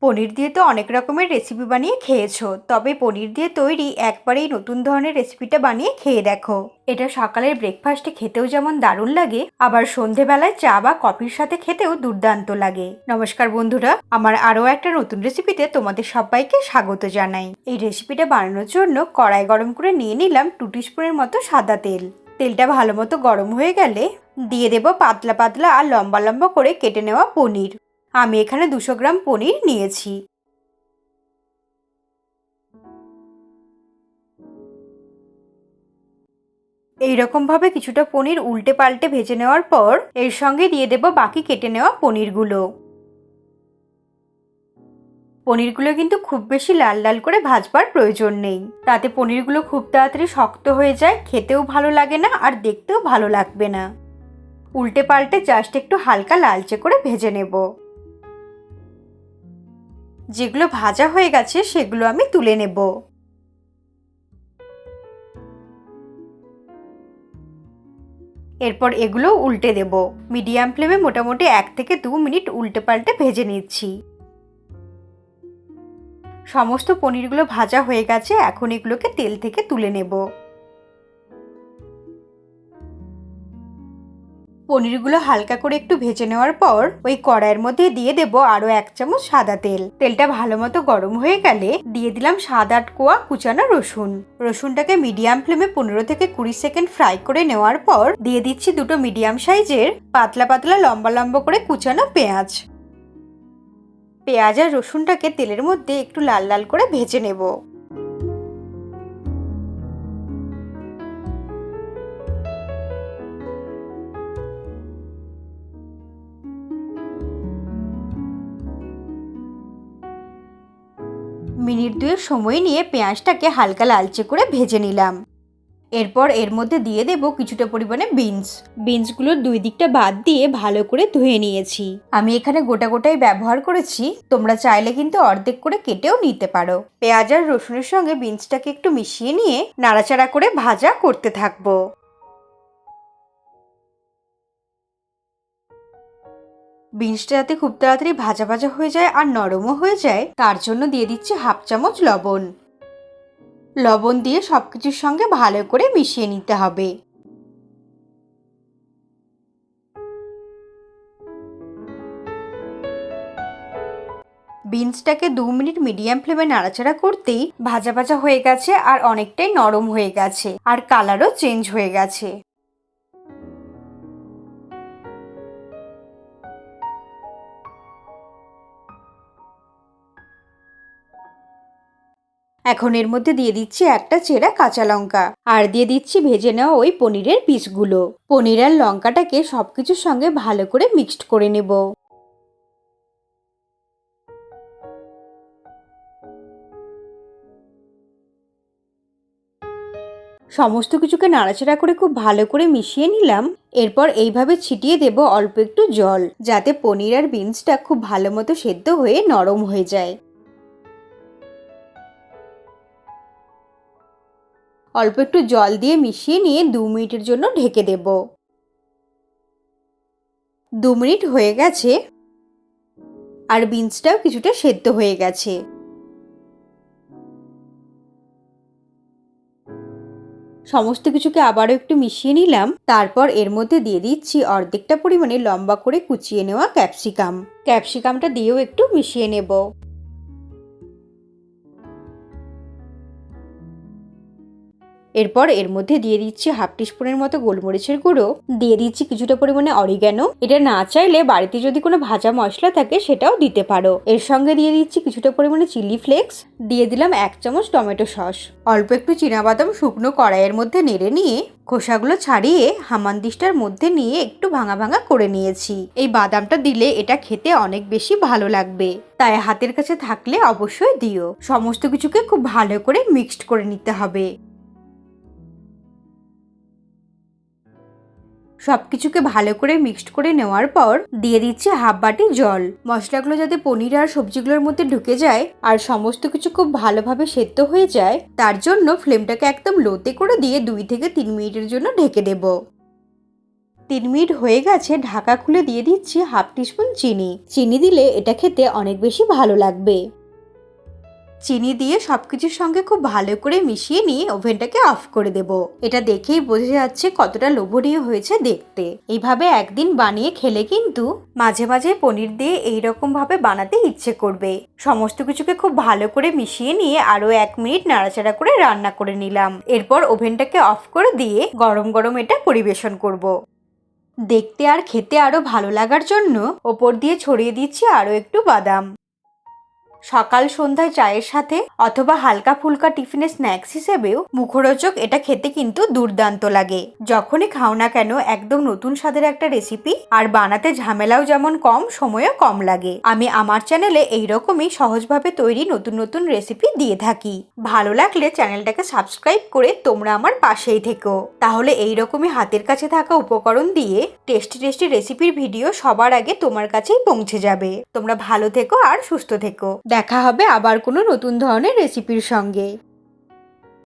পনির দিয়ে তো অনেক রকমের রেসিপি বানিয়ে খেয়েছো, তবে পনির দিয়ে তৈরি একবারেই নতুন ধরনের রেসিপিটা বানিয়ে খেয়ে দেখো। এটা সকালের ব্রেকফাস্টে খেতেও যেমন দারুণ লাগে, আবার সন্ধেবেলায় চা বা কফির সাথে খেতেও দুর্দান্ত লাগে। নমস্কার বন্ধুরা, আমার আরও একটা নতুন রেসিপিতে তোমাদের সবাইকে স্বাগত জানাই। এই রেসিপিটা বানানোর জন্য কড়াই গরম করে নিয়ে নিলাম 2 টিস্পুনের মতো সাদা তেল। তেলটা ভালো মতো গরম হয়ে গেলে দিয়ে দেব পাতলা পাতলা আর লম্বা লম্বা করে কেটে নেওয়া পনির। আমি এখানে 200 গ্রাম পনির নিয়েছি। এইরকম ভাবে কিছুটা পনির উল্টে পাল্টে ভেজে নেওয়ার পর এর সঙ্গে দিয়ে দেব বাকি কেটে নেওয়া পনিরগুলো। পনিরগুলো কিন্তু খুব বেশি লাল লাল করে ভাজবার প্রয়োজন নেই, তাতে পনিরগুলো খুব তাড়াতাড়ি শক্ত হয়ে যায়, খেতেও ভালো লাগে না আর দেখতেও ভালো লাগবে না। উল্টে পাল্টে জাস্ট একটু হালকা লালচে করে ভেজে নেব। যেগুলো ভাজা হয়ে গেছে সেগুলো আমি তুলে নেব। এরপর এগুলো উল্টে দেব। মিডিয়াম ফ্লেমে মোটামুটি 1 থেকে 2 মিনিট উল্টে পাল্টে ভেজে নিচ্ছি। সমস্ত পনিরগুলো ভাজা হয়ে গেছে, এখন এগুলোকে তেল থেকে তুলে নেব। পনিরগুলো হালকা করে একটু ভেজে নেওয়ার পর ওই কড়াইয়ের মধ্যে দিয়ে দেব আরো 1 চামচ সাদা তেল। তেলটা ভালো মতো গরম হয়ে গেলে দিয়ে দিলাম 7-8 কোয়া কুচানো রসুন। রসুনটাকে মিডিয়াম ফ্লেমে 15 থেকে 20 সেকেন্ড ফ্রাই করে নেওয়ার পর দিয়ে দিচ্ছি 2টো মিডিয়াম সাইজের পাতলা পাতলা লম্বা লম্বা করে কুচানো পেঁয়াজ। পেঁয়াজ আর রসুনটাকে তেলের মধ্যে একটু লাল লাল করে ভেজে নেব। মিনিট 2 সময় নিয়ে পেঁয়াজটাকে হালকা লালচে করে ভেজে নিলাম। এরপর এর মধ্যে দিয়ে দেব কিছুটা পরিমাণে বিনসগুলোর 2 দিকটা বাদ দিয়ে ভালো করে ধুয়ে নিয়েছি। আমি এখানে গোটা গোটাই ব্যবহার করেছি, তোমরা চাইলে কিন্তু অর্ধেক করে কেটেও নিতে পারো। পেঁয়াজ আর রসুনের সঙ্গে বিনসটাকে একটু মিশিয়ে নিয়ে নাড়াচাড়া করে ভাজা করতে থাকবো। বিনসটা যাতে খুব তাড়াতাড়ি ভাজা ভাজা হয়ে যায় আর নরমও হয়ে যায়, তার জন্য দিয়ে দিচ্ছি 1/2 চামচ লবণ। লবণ দিয়ে সবকিছুর সঙ্গে ভালো করে মিশিয়ে নিতে হবে। বিনসটাকে 2 মিনিট মিডিয়াম ফ্লেমে নাড়াচাড়া করতেই ভাজা ভাজা হয়ে গেছে আর অনেকটাই নরম হয়ে গেছে আর কালারও চেঞ্জ হয়ে গেছে। এখন এর মধ্যে দিয়ে দিচ্ছি একটা চেরা কাঁচা লঙ্কা আর দিয়ে দিচ্ছি ভেজে নেওয়া ওই পনিরের পিসগুলো। পনির আর লঙ্কাটাকে সবকিছুর সঙ্গে ভালো করে মিক্সড করে নেব। সমস্ত কিছুকে নাড়াচাড়া করে খুব ভালো করে মিশিয়ে নিলাম। এরপর এইভাবে ছিটিয়ে দেব অল্প একটু জল, যাতে পনির আর বিনসটা খুব ভালো মতো সেদ্ধ হয়ে নরম হয়ে যায়। অল্প একটু জল দিয়ে মিশিয়ে নিয়ে 2 মিনিটের জন্য ঢেকে দেব। 2 মিনিট হয়ে গেছে আর বিনসটাও কিছুটা সেদ্ধ হয়ে গেছে। সমস্ত কিছুকে আবারও একটু মিশিয়ে নিলাম। তারপর এর মধ্যে দিয়ে দিচ্ছি অর্ধেকটা পরিমাণে লম্বা করে কুচিয়ে নেওয়া ক্যাপসিকামটা দিয়েও একটু মিশিয়ে নেব। এরপর এর মধ্যে দিয়ে দিচ্ছি 1/2 টিস্পুনের মতো গোলমরিচের গুঁড়ো, দিয়ে দিচ্ছি কিছুটা পরিমাণে অরিগ্যানো। এটা না চাইলে বাড়িতে যদি কোনো ভাজা মশলা থাকে সেটাও দিতে পারো। এর সঙ্গে দিয়ে দিচ্ছি কিছুটা পরিমাণে চিলি ফ্লেক্স, দিয়ে দিলাম 1 চামচ টমেটো সস। অল্প একটু চীনাবাদাম শুকনো কড়াইয়ের মধ্যে নেড়ে নিয়ে খোসাগুলো ছাড়িয়ে হামানদিস্টার মধ্যে নিয়ে একটু ভাঙা ভাঙা করে নিয়েছি। এই বাদামটা দিলে এটা খেতে অনেক বেশি ভালো লাগবে, তাই হাতের কাছে থাকলে অবশ্যই দিও। সমস্ত কিছুকে খুব ভালো করে মিক্সড করে নিতে হবে। সবকিছুকে ভালো করে মিক্সড করে নেওয়ার পর দিয়ে দিচ্ছি 1/2 বাটি জল। মশলাগুলো যাতে পনির আর সবজিগুলোর মধ্যে ঢুকে যায় আর সমস্ত কিছু খুব ভালোভাবে সেদ্ধ হয়ে যায়, তার জন্য ফ্লেমটাকে একদম লোতে করে দিয়ে 2 থেকে 3 মিনিটের জন্য ঢেকে দেব। 3 মিনিট হয়ে গেছে, ঢাকা খুলে দিয়ে দিচ্ছি হাফ টিস্পুন চিনি। চিনি দিলে এটা খেতে অনেক বেশি ভালো লাগবে। চিনি দিয়ে সবকিছুর সঙ্গে খুব ভালো করে মিশিয়ে নিয়ে ওভেনটাকে অফ করে দেব। এটা দেখেই বোঝা যাচ্ছে কতটা লোভনীয় হয়েছে দেখতে। এইভাবে একদিন বানিয়ে খেলে কিন্তু মাঝে মাঝে পনির দিয়ে এইরকম ভাবে বানাতে ইচ্ছে করবে। সমস্ত কিছুকে খুব ভালো করে মিশিয়ে নিয়ে আরো 1 মিনিট নাড়াচাড়া করে রান্না করে নিলাম। এরপর ওভেনটাকে অফ করে দিয়ে গরম গরম এটা পরিবেশন করব। দেখতে আর খেতে আরো ভালো লাগার জন্য ওপর দিয়ে ছড়িয়ে দিচ্ছি আরো একটু বাদাম। সকাল সন্ধ্যায় চায়ের সাথে অথবা হালকা ফুলকা টিফিনে স্ন্যাক্স হিসেবেও মুখরোচক এটা খেতে কিন্তু দুর্দান্ত লাগে। যখনই খাও না কেন একদম নতুন স্বাদের একটা রেসিপি, আর বানাতে ঝামেলাও যেমন কম, সময়ও কম লাগে। আমি আমার চ্যানেলে এইরকমই সহজভাবে তৈরি নতুন নতুন রেসিপি দিয়ে থাকি। ভালো লাগলে চ্যানেলটাকে সাবস্ক্রাইব করে তোমরা আমার পাশেই থেকো। তাহলে এইরকমই হাতের কাছে থাকা উপকরণ দিয়ে টেস্টি টেস্টি রেসিপির ভিডিও সবার আগে তোমার কাছেই পৌঁছে যাবে। তোমরা ভালো থেকো আর সুস্থ থেকো। দেখা হবে আবার কোনো নতুন ধরনের রেসিপির সঙ্গে।